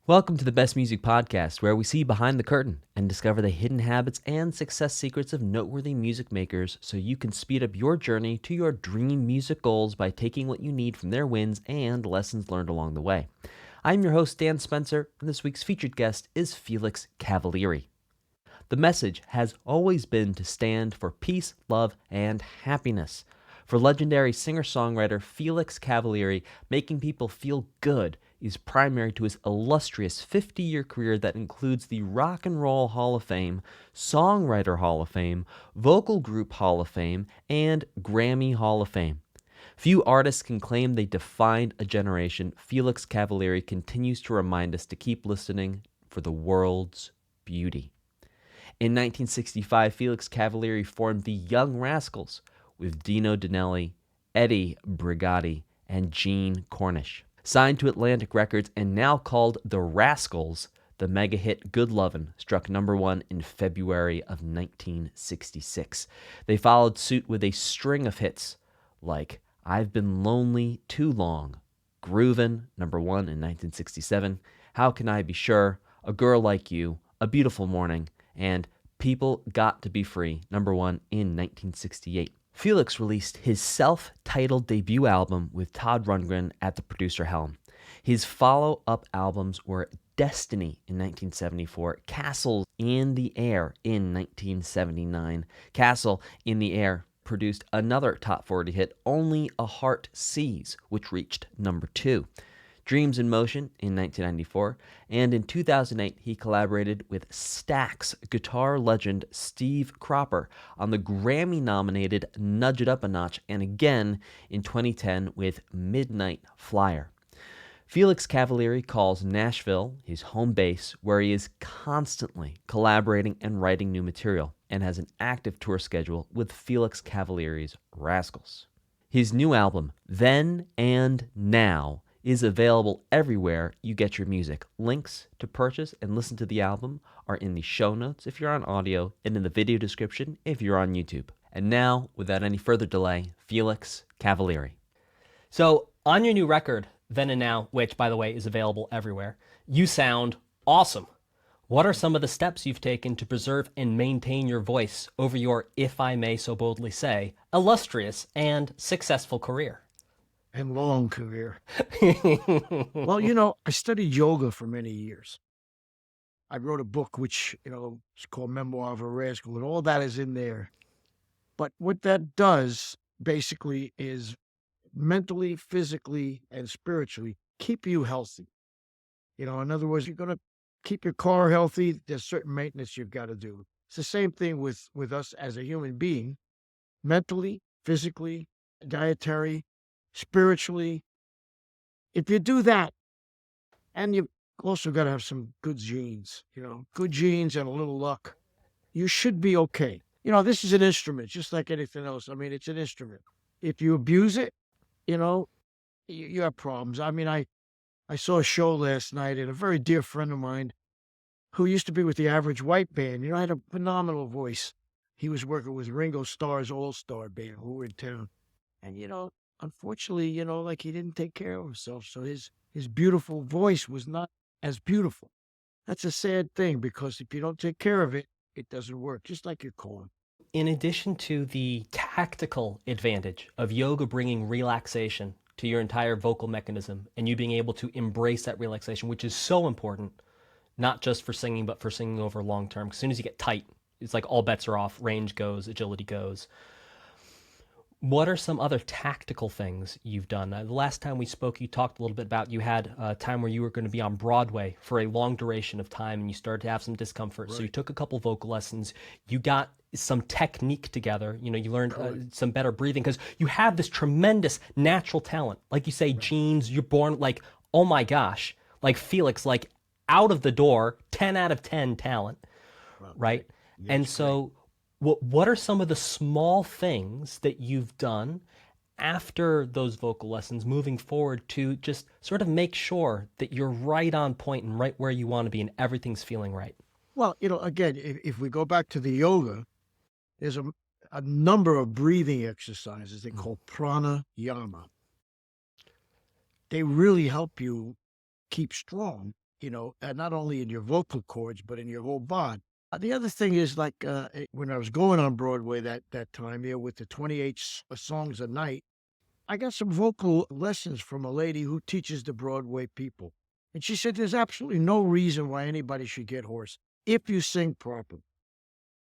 Welcome to the Best Music Podcast, where we see behind the curtain and discover the hidden habits and success secrets of noteworthy music makers so you can speed up your journey to your dream music goals by taking what you need from their wins and lessons learned along the way. I'm your host, Dan Spencer, and this week's featured guest is Felix Cavaliere. The message has always been to stand for peace, love, and happiness. For legendary singer-songwriter Felix Cavaliere, making people feel good is primary to his illustrious 50-year career that includes the Rock and Roll Hall of Fame, Songwriter Hall of Fame, Vocal Group Hall of Fame, and Grammy Hall of Fame. Few artists can claim they defined a generation. Felix Cavaliere continues to remind us to keep listening for the world's beauty. In 1965, Felix Cavaliere formed the Young Rascals with Dino Danelli, Eddie Brigati, and Gene Cornish. Signed to Atlantic Records and now called the Rascals, the mega hit Good Lovin' struck number one in February of 1966. They followed suit with a string of hits like I've Been Lonely Too Long, Groovin', number one in 1967, How Can I Be Sure, A Girl Like You, A Beautiful Morning, and People Got to Be Free, number one in 1968. Felix released his self-titled debut album with Todd Rundgren at the producer helm. His follow-up albums were Destiny in 1974, Castle in the Air in 1979. Castle in the Air produced another top 40 hit, Only a Heart Sees, which reached number 2. Dreams in Motion in 1994, and in 2008 he collaborated with Stax guitar legend Steve Cropper on the Grammy-nominated Nudge It Up a Notch, and again in 2010 with Midnight Flyer. Felix Cavaliere calls Nashville his home base, where he is constantly collaborating and writing new material, and has an active tour schedule with Felix Cavaliere's Rascals. His new album, Then and Now, is available everywhere you get your music. Links to purchase and listen to the album are in the show notes if you're on audio and in the video description if you're on YouTube. And now, without any further delay, Felix Cavaliere. So, on your new record, Then and Now, which, by the way, is available everywhere, you sound awesome. What are some of the steps you've taken to preserve and maintain your voice over your, if I may so boldly say, illustrious and successful career? And long career. Well, I studied yoga for many years. I wrote a book which, is called Memoir of a Rascal, and all that is in there. But what that does basically is mentally, physically, and spiritually keep you healthy. In other words, you're going to keep your car healthy. There's certain maintenance you've got to do. It's the same thing with us as a human being, mentally, physically, dietary, spiritually. If you do that, and you've also got to have some good genes, good genes and a little luck, you should be okay. This is an instrument, just like anything else. I mean, it's an instrument. If you abuse it, you have problems. I mean, I saw a show last night, and a very dear friend of mine who used to be with the Average White Band, had a phenomenal voice. He was working with Ringo Starr's All-Star Band, who were in town. And, unfortunately, he didn't take care of himself. So his beautiful voice was not as beautiful. That's a sad thing, because if you don't take care of it, it doesn't work, just like your colon. In addition to the tactical advantage of yoga bringing relaxation to your entire vocal mechanism and you being able to embrace that relaxation, which is so important, not just for singing, but for singing over long term. As soon as you get tight, it's like all bets are off, range goes, agility goes. What are some other tactical things you've done? The last time we spoke, you talked a little bit about you had a time where you were going to be on Broadway for a long duration of time and you started to have some discomfort. Right. So you took a couple vocal lessons. You got some technique together. You learned some better breathing because you have this tremendous natural talent. Like you say, genes, you're born like, oh my gosh, like Felix, like out of the door, 10 out of 10 talent, right? Yes, and so what are some of the small things that you've done after those vocal lessons moving forward to just sort of make sure that you're right on point and right where you want to be and everything's feeling right? Well, again, if we go back to the yoga, there's a number of breathing exercises they call pranayama. They really help you keep strong not only in your vocal cords, but in your whole body. The other thing is when I was going on Broadway that time, with the 28 songs a night, I got some vocal lessons from a lady who teaches the Broadway people. And she said there's absolutely no reason why anybody should get hoarse if you sing properly.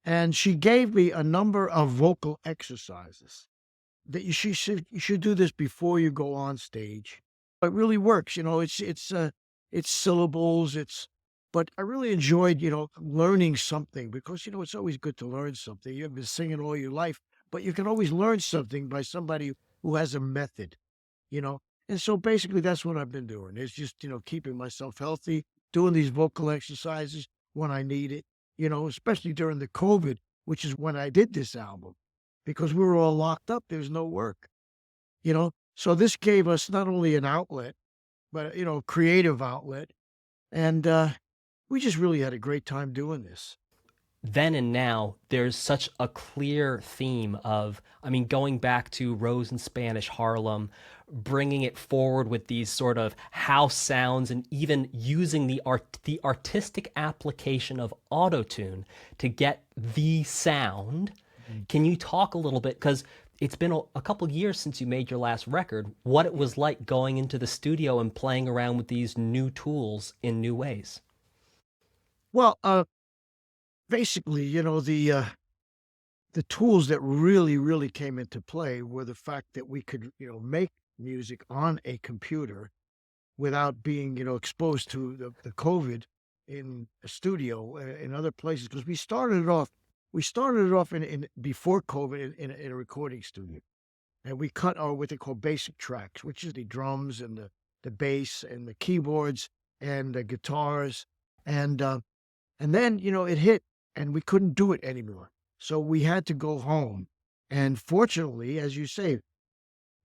And she gave me a number of vocal exercises that you should do this before you go on stage. It really works, it's syllables, but I really enjoyed, learning something because, it's always good to learn something. You've been singing all your life, but you can always learn something by somebody who has a method, you know. And so basically that's what I've been doing. It's just, keeping myself healthy, doing these vocal exercises when I need it, especially during the COVID, which is when I did this album because we were all locked up. There's no work, So this gave us not only an outlet, but, creative outlet. And we just really had a great time doing this. Then and now, there's such a clear theme of, going back to Rose in Spanish Harlem, bringing it forward with these sort of house sounds and even using the artistic application of autotune to get the sound. Mm-hmm. Can you talk a little bit, because it's been a couple years since you made your last record, what it was like going into the studio and playing around with these new tools in new ways? Well, basically, the tools that really, really came into play were the fact that we could, make music on a computer without being, exposed to the COVID in a studio in other places. Because we started it off in before COVID in a recording studio, and we cut our what they call basic tracks, which is the drums and the bass and the keyboards and the guitars, and then it hit, and we couldn't do it anymore. So we had to go home. And fortunately, as you say,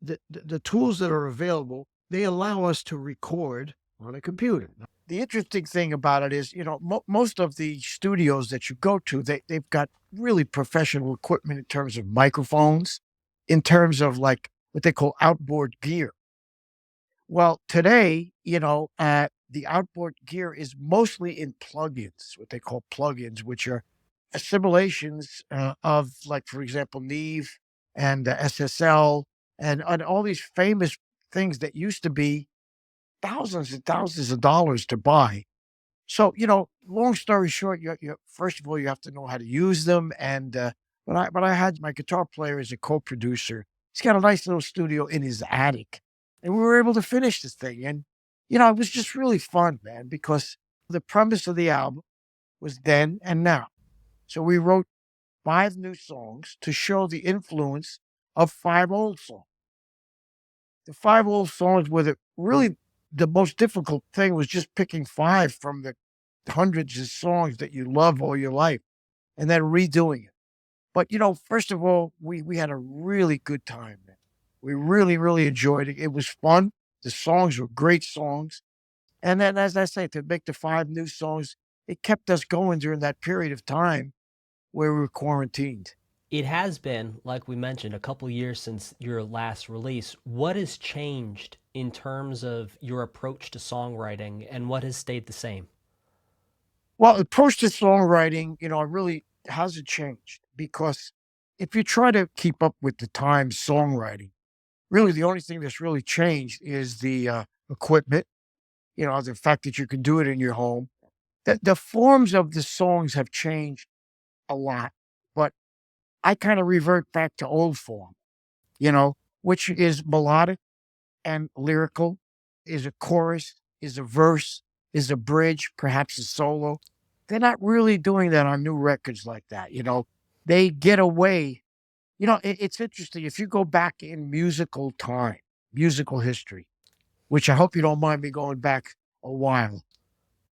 the tools that are available, they allow us to record on a computer. The interesting thing about it is, most of the studios that you go to, they've got really professional equipment in terms of microphones, in terms of like what they call outboard gear. Well, today, the outboard gear is mostly in plugins, what they call plugins, which are assimilations of, like, for example, Neve and SSL and all these famous things that used to be thousands and thousands of dollars to buy. So, long story short, you first of all, you have to know how to use them. And but I had my guitar player as a co-producer. He's got a nice little studio in his attic, and we were able to finish this thing. And it was just really fun, man, because the premise of the album was then and now. So we wrote 5 new songs to show the influence of 5 old songs. The 5 old songs were really the most difficult thing was just picking 5 from the hundreds of songs that you love all your life and then redoing it. But, first of all, we had a really good time, man. We really, really enjoyed it. It was fun. The songs were great songs. And then, as I say, to make the 5 new songs, it kept us going during that period of time where we were quarantined. It has been, like we mentioned, a couple years since your last release. What has changed in terms of your approach to songwriting, and what has stayed the same? Well, approach to songwriting, it really hasn't changed, because if you try to keep up with the times songwriting, really the only thing that's really changed is the equipment, the fact that you can do it in your home. The forms of the songs have changed a lot, but I kind of revert back to old form, which is melodic and lyrical, is a chorus, is a verse, is a bridge, perhaps a solo. They're not really doing that on new records like that. They get away. It's interesting. If you go back in musical time, musical history, which I hope you don't mind me going back a while.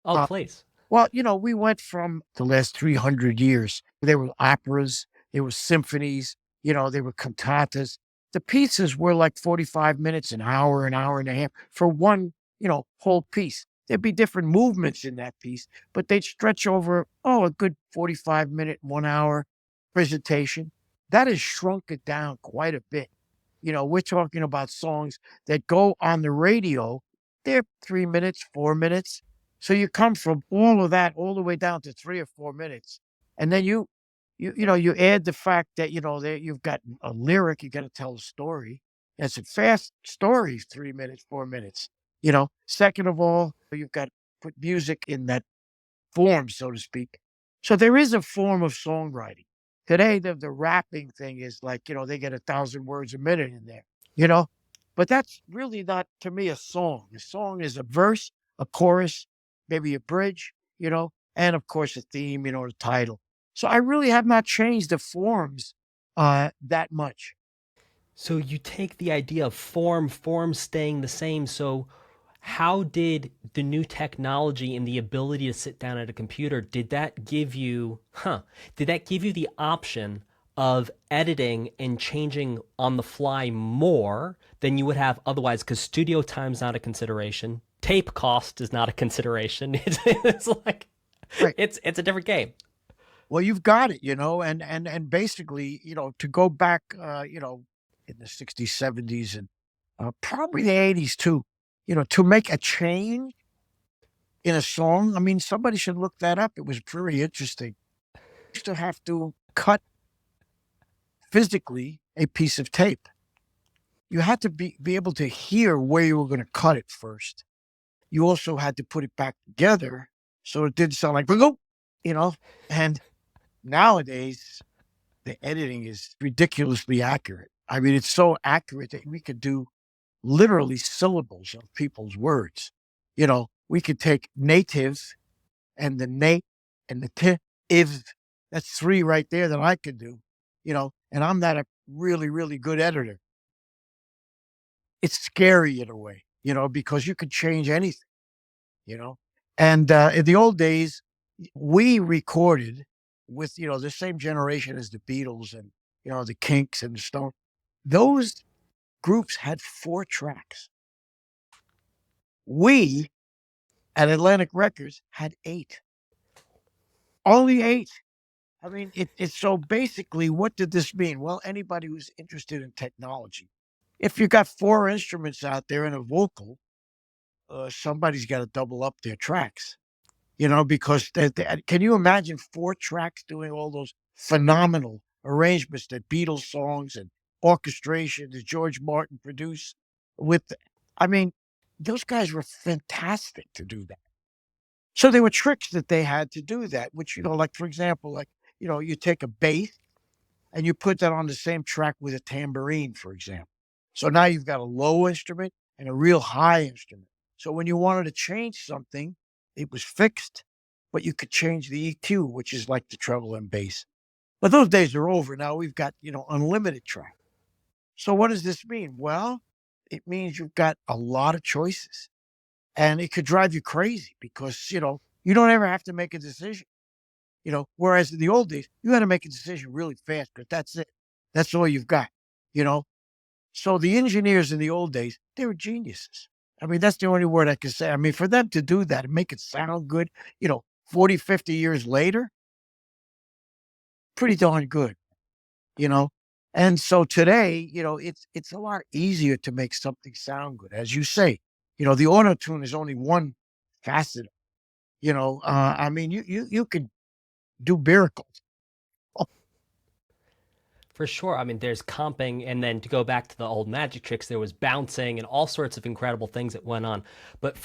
Oh, please. Well, we went from the last 300 years. There were operas, there were symphonies, there were cantatas. The pieces were like 45 minutes, an hour and a half for one, whole piece. There'd be different movements in that piece, but they'd stretch over, a good 45-minute, 1 hour presentation. That has shrunk it down quite a bit. We're talking about songs that go on the radio. They're 3 minutes, 4 minutes. So you come from all of that all the way down to 3 or 4 minutes, and then you add the fact that, there you've got a lyric, you gotta tell a story. It's a fast story, 3 minutes, 4 minutes, Second of all, you've got to put music in that form, so to speak. So there is a form of songwriting. Today, the rapping thing is like, they get 1,000 words a minute in there, you know? But that's really not, to me, a song. A song is a verse, a chorus, maybe a bridge, and of course a theme, the title. So I really have not changed the forms that much. So you take the idea of form staying the same. So how did the new technology and the ability to sit down at a computer, did that give you the option of editing and changing on the fly more than you would have otherwise? Because studio time's not a consideration. Tape cost is not a consideration. It's like, Right. it's a different game. Well, you've got it, and basically, to go back, in the 60s, 70s, and probably the 80s too, to make a change in a song. I mean, somebody should look that up. It was very interesting. You used to have to cut physically a piece of tape. You had to be able to hear where you were going to cut it first. You also had to put it back together so it didn't sound like, and nowadays, the editing is ridiculously accurate. I mean, it's so accurate that we could do literally syllables of people's words. We could take native and the nate and the t if. That's 3 right there that I could do, and I'm not a really, really good editor. It's scary in a way, because you could change anything, you know. And in the old days, we recorded with, the same generation as the Beatles and, the Kinks and the Stones. Those groups had 4 tracks. We at Atlantic Records had 8. Only 8. I mean, it's so basically, what did this mean? Well, anybody who's interested in technology, if you got 4 instruments out there and a vocal, somebody's got to double up their tracks, because can you imagine 4 tracks doing all those phenomenal arrangements that Beatles songs and orchestration that George Martin produced I mean, those guys were fantastic to do that. So there were tricks that they had to do that, which, like, for example, like, you take a bass and you put that on the same track with a tambourine, for example. So now you've got a low instrument and a real high instrument. So when you wanted to change something, it was fixed, but you could change the EQ, which is like the treble and bass. But those days are over. Now we've got, unlimited track. So what does this mean? Well, it means you've got a lot of choices, and it could drive you crazy because, you don't ever have to make a decision. Whereas in the old days, you had to make a decision really fast because that's it. That's all you've got, you know? So the engineers in the old days, they were geniuses. I mean, that's the only word I can say. I mean, for them to do that and make it sound good, 40, 50 years later, pretty darn good, you know? And so today, it's a lot easier to make something sound good. As you say, the auto tune is only one facet. I mean, you could do miracles. For sure. I mean, there's comping, and then to go back to the old magic tricks, there was bouncing and all sorts of incredible things that went on. But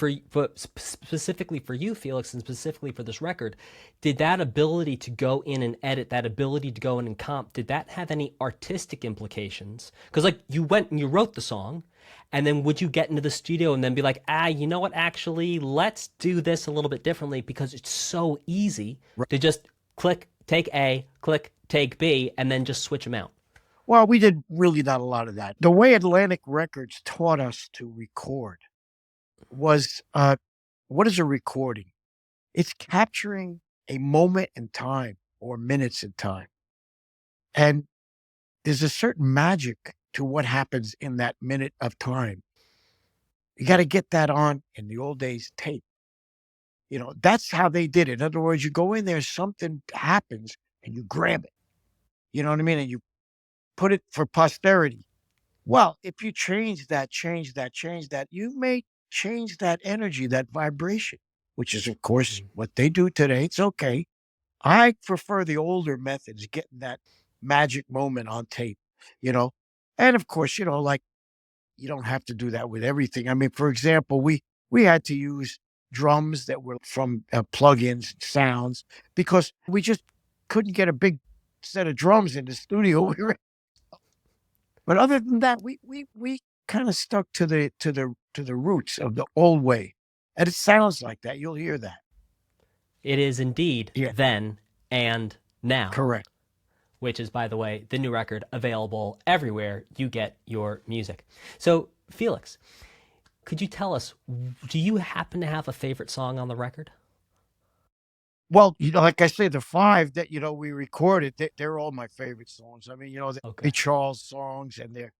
specifically for you, Felix, and specifically for this record, did that ability to go in and edit, that ability to go in and comp, did that have any artistic implications? Because like you went and you wrote the song, and then would you get into the studio and then be like, you know what, actually, let's do this a little bit differently because it's so easy to just click, take A, click, take B, and then just switch them out? Well, we did really not a lot of that. The way Atlantic Records taught us to record was, what is a recording? It's capturing a moment in time or minutes in time. And there's a certain magic to what happens in that minute of time. You got to get that on, in the old days, tape. That's how they did it. In other words, you go in there, something happens, and you grab it. You know what I mean? And you put it for posterity. Well, if you change that, you may change that energy, that vibration. which is, of course, what they do today. It's okay. I prefer the older methods, getting that magic moment on tape, you know? And of course, like you don't have to do that with everything. I mean, for example, we had to use drums that were from plugins, sounds, because we just couldn't get a big set of drums in the studio. But other than that, we kind of stuck to the roots of the old way, and it sounds like that. You'll hear that. It is indeed Yeah, then and now, correct. which is, by the way, the new record available everywhere you get your music. So, Felix, could you tell us, do you happen to have a favorite song on the record? Well, like I say, the 5 that, we recorded, they're all my favorite songs. I mean, the Okay. Ray Charles songs and they're,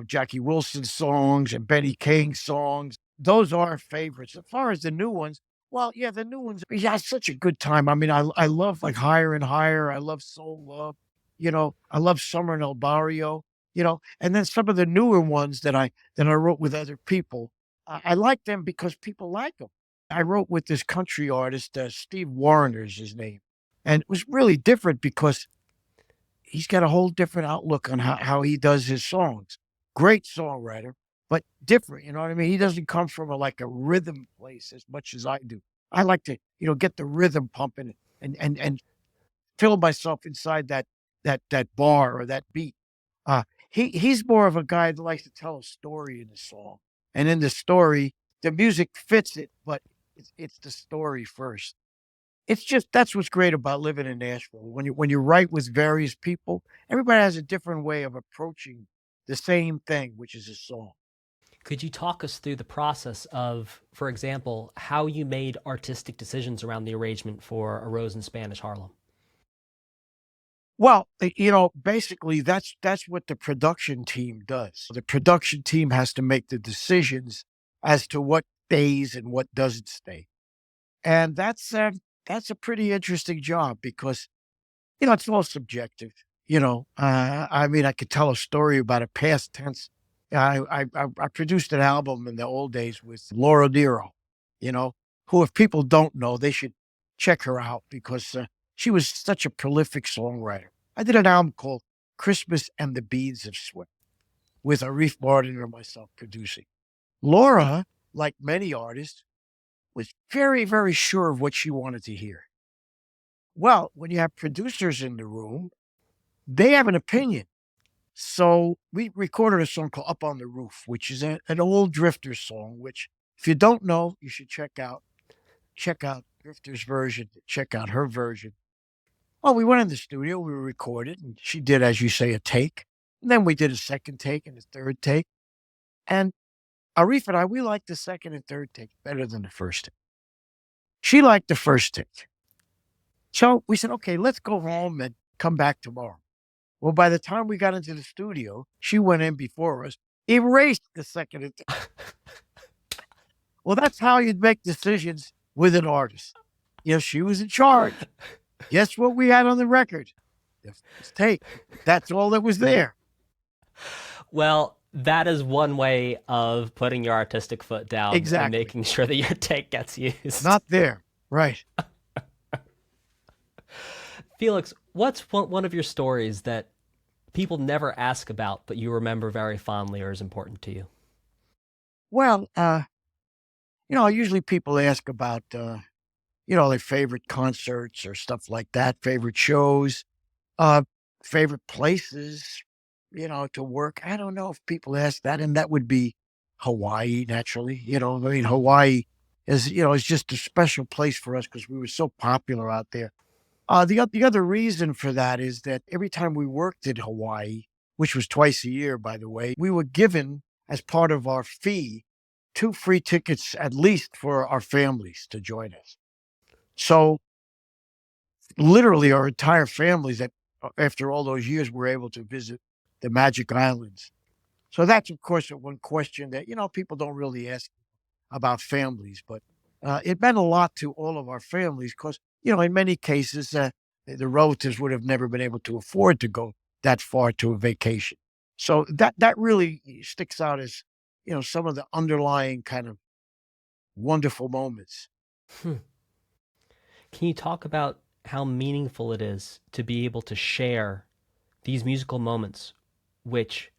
Jackie Wilson songs and Benny King songs. Those are favorites. As far as the new ones, well, yeah, the new ones, we had such a good time. I mean, I love like Higher and Higher. I love Soul Love. I love Summer in El Barrio. And then some of the newer ones that I wrote with other people. I like them because people like them. I wrote with this country artist, Steve Wariner is his name. And it was really different because he's got a whole different outlook on how he does his songs. Great songwriter, but different. You know what I mean? He doesn't come from like a rhythm place as much as I do. I like to, get the rhythm pumping and feel myself inside that bar or that beat. Uh, he's more of a guy that likes to tell a story in the song. And in the story, the music fits it, but it's the story first. It's just that's what's great about living in Nashville. When you write with various people, everybody has a different way of approaching the same thing, which is a song. Could you talk us through the process of, for example, how you made artistic decisions around the arrangement for A Rose in Spanish Harlem? Well, basically that's what the production team does. The production team has to make the decisions as to what stays and what doesn't stay. And that's a pretty interesting job because, it's all subjective. I mean, I could tell a story about a past tense. I produced an album in the old days with Laura Nero, you know, who, if people don't know, they should check her out because she was such a prolific songwriter. I did an album called Christmas and the Beads of Sweat with Arif Martin and myself producing. Laura, like many artists, was very, very sure of what she wanted to hear. Well, when you have producers in the room, they have an opinion. So we recorded a song called Up on the Roof, which is an old Drifter song, which if you don't know, you should check out. Check out Drifter's version, check out her version. Well, we went in the studio, we recorded, and she did, as you say, a take. And then we did a second take and a third take. And Arif and I, we liked the second and third take better than the first take. She liked the first take. So we said, okay, let's go home and come back tomorrow. Well, by the time we got into the studio, she went in before us, erased the second and third. Well, that's how you'd make decisions with an artist. She was in charge. Guess what we had on the record? The first take. That's all that was there. Well, that is one way of putting your artistic foot down Exactly. and making sure that your take gets used. Not there. Right. Felix, what's one of your stories that people never ask about, but you remember very fondly or is important to you? Well, usually people ask about, their favorite concerts or stuff like that, favorite shows, uh, favorite places, to work. I don't know if people ask that, and that would be Hawaii, naturally. I mean, Hawaii is just a special place for us because we were so popular out there. The other reason for that is that every time we worked in Hawaii, which was twice a year, by the way, we were given as part of our fee 2 free tickets at least for our families to join us. So literally our entire families that after all those years were able to visit the Magic Islands. So that's of course one question that, people don't really ask about families, but it meant a lot to all of our families because, in many cases, the relatives would have never been able to afford to go that far to a vacation. So that really sticks out as, some of the underlying kind of wonderful moments Hmm. Can you talk about how meaningful it is to be able to share these musical moments, which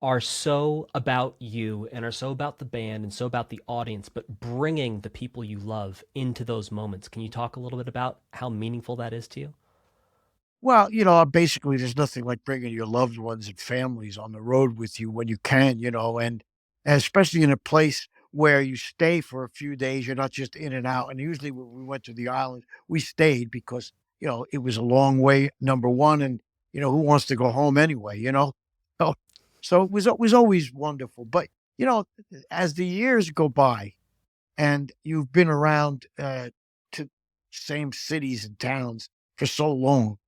are so about you and are so about the band and so about the audience, but bringing the people you love into those moments? Can you talk a little bit about how meaningful that is to you? Well, basically, there's nothing like bringing your loved ones and families on the road with you when you can, and especially in a place where you stay for a few days, you're not just in and out. And usually when we went to the island, we stayed because, it was a long way, number one, and, who wants to go home anyway? So, so it was always wonderful. But, as the years go by and you've been around to same cities and towns for so long,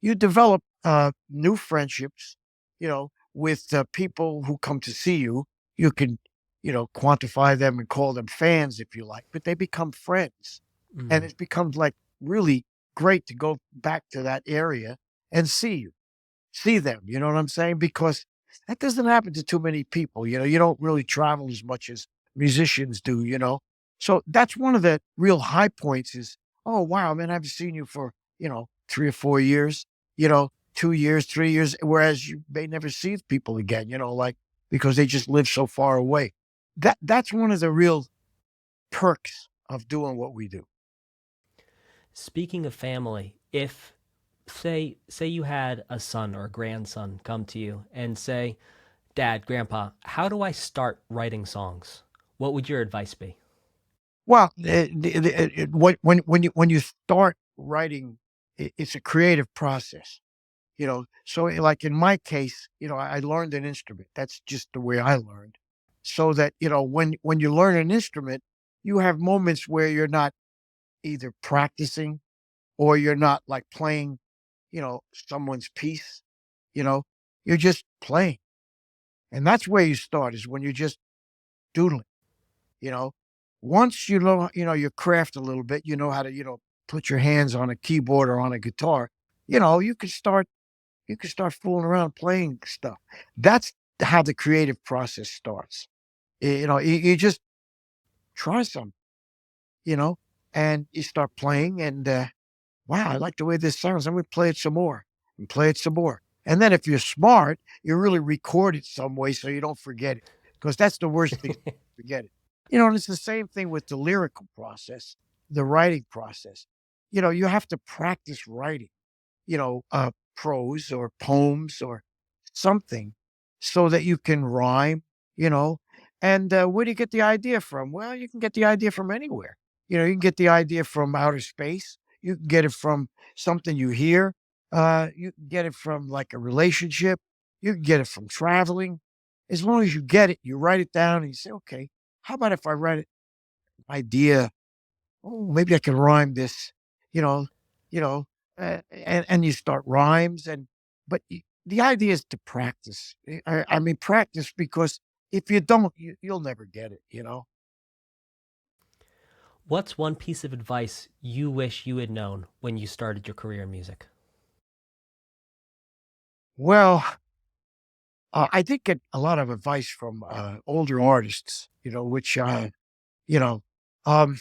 you develop new friendships, with people who come to see you. You can, quantify them and call them fans if you like, but they become friends. And Mm. it becomes like really great to go back to that area and see them. You know what I'm saying? Because that doesn't happen to too many people. You don't really travel as much as musicians do. So that's one of the real high points is, oh, wow, man, I've seen you for, 3 or 4 years, 2 years, 3 years, whereas you may never see people again, like because they just live so far away. That's one of the real perks of doing what we do. Speaking of family, if say you had a son or a grandson come to you and say, "Dad, Grandpa, how do I start writing songs?" What would your advice be? Well, when you start writing, it's a creative process. So like in my case, I learned an instrument. That's just the way I learned. So that, when you learn an instrument, you have moments where you're not either practicing or you're not like playing, someone's piece, you know, you're just playing. And that's where you start is when you're just doodling, you know. Once you know, your craft a little bit, you know how to, put your hands on a keyboard or on a guitar, you can start fooling around playing stuff. That's how the creative process starts. You just try some, you know, and you start playing and wow, I like the way this sounds. I'm gonna play it some more and play it some more. And then if you're smart, you really record it some way so you don't forget it. Because that's the worst thing, forget it. And it's the same thing with the lyrical process, the writing process. You have to practice writing, prose or poems or something so that you can rhyme, you know. And where do you get the idea from? Well, you can get the idea from anywhere. You can get the idea from outer space. You can get it from something you hear. You can get it from like a relationship. You can get it from traveling. As long as you get it, you write it down and you say, okay, how about if I write an idea? Oh, maybe I can rhyme this, you know, you know, and you start rhymes but the idea is to practice. I mean, practice because if you don't, you'll never get it. What's one piece of advice you wish you had known when you started your career in music? Well, I did get a lot of advice from older artists, which, you know, um,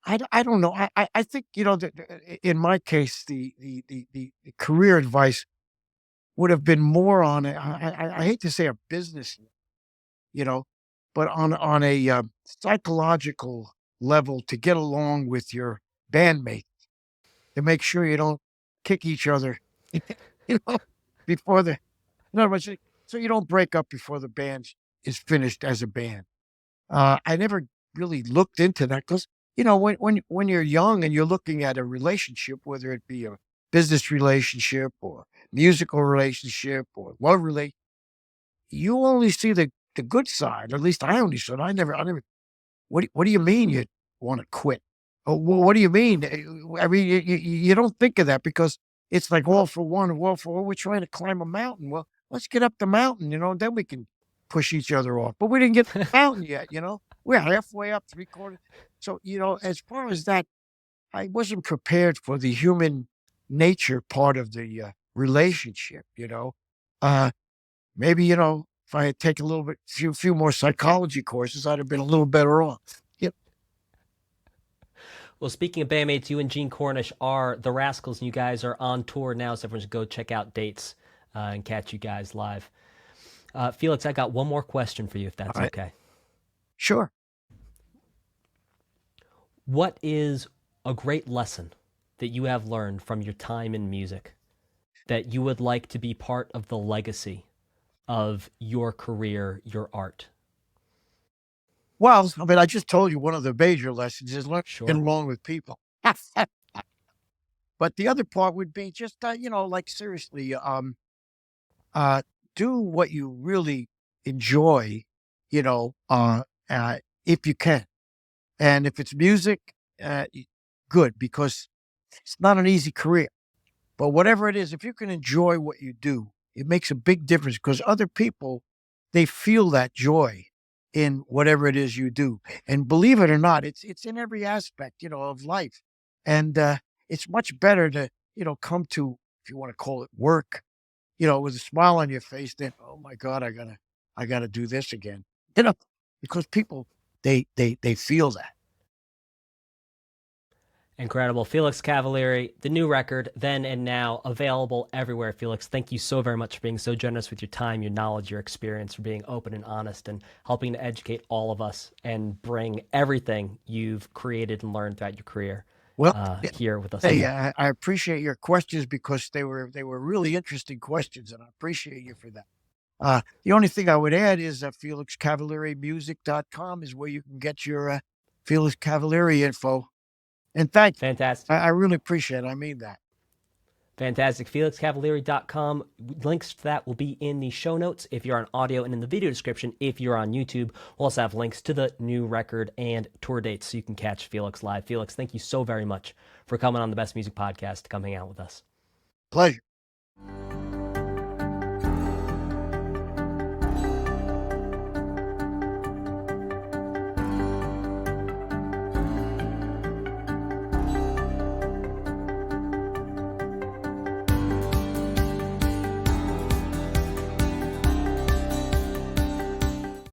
I don't know. I think, in my case, the career advice would have been more on I hate to say a business, you know, but on a psychological level to get along with your bandmate to make sure you don't kick each other, you know, before in other words, so you don't break up before the band is finished as a band. I never really looked into that because when you're young and you're looking at a relationship, whether it be a business relationship or musical relationship or love relate, you only see the good side. At least I only saw it. I never. What do you mean you want to quit? Oh, well, what do you mean? I mean, you don't think of that because it's like all for one, all for all. We're trying to climb a mountain. Well, let's get up the mountain, then we can push each other off. But we didn't get the mountain yet. We're halfway up, three quarters. So, as far as that, I wasn't prepared for the human nature part of the relationship. Uh, Maybe, if I had taken a little bit, few more psychology courses, I'd have been a little better off. Yep. Well, speaking of bandmates, you and Gene Cornish are the Rascals, and you guys are on tour now, so everyone should go check out dates and catch you guys live. Felix, I got one more question for you, if that's All right. okay. Sure. What is a great lesson that you have learned from your time in music that you would like to be part of the legacy of your career, your art? Well, I mean, I just told you one of the major lessons is learn Sure. get along with people. But the other part would be just, like seriously, do what you really enjoy, you know, if you can. And if it's music, good, because it's not an easy career. But whatever it is, if you can enjoy what you do, it makes a big difference because other people, they feel that joy in whatever it is you do. And believe it or not, it's in every aspect, of life. And it's much better to, come to, if you want to call it work, with a smile on your face than, oh my God, I gotta do this again. Because people they feel that. Incredible. Felix Cavaliere, the new record, Then and Now, available everywhere. Felix, thank you so very much for being so generous with your time, your knowledge, your experience, for being open and honest and helping to educate all of us and bring everything you've created and learned throughout your career Well, here with us. hey, I appreciate your questions because they were really interesting questions, and I appreciate you for that. The only thing I would add is FelixCavalieremusic.com is where you can get your Felix Cavaliere info. And thank you. Fantastic. I really appreciate it. I mean that. Fantastic. FelixCavaliere.com. Links to that will be in the show notes if you're on audio, and in the video description if you're on YouTube. We'll also have links to the new record and tour dates so you can catch Felix live. Felix, thank you so very much for coming on the Best Music Podcast to come hang out with us. Pleasure.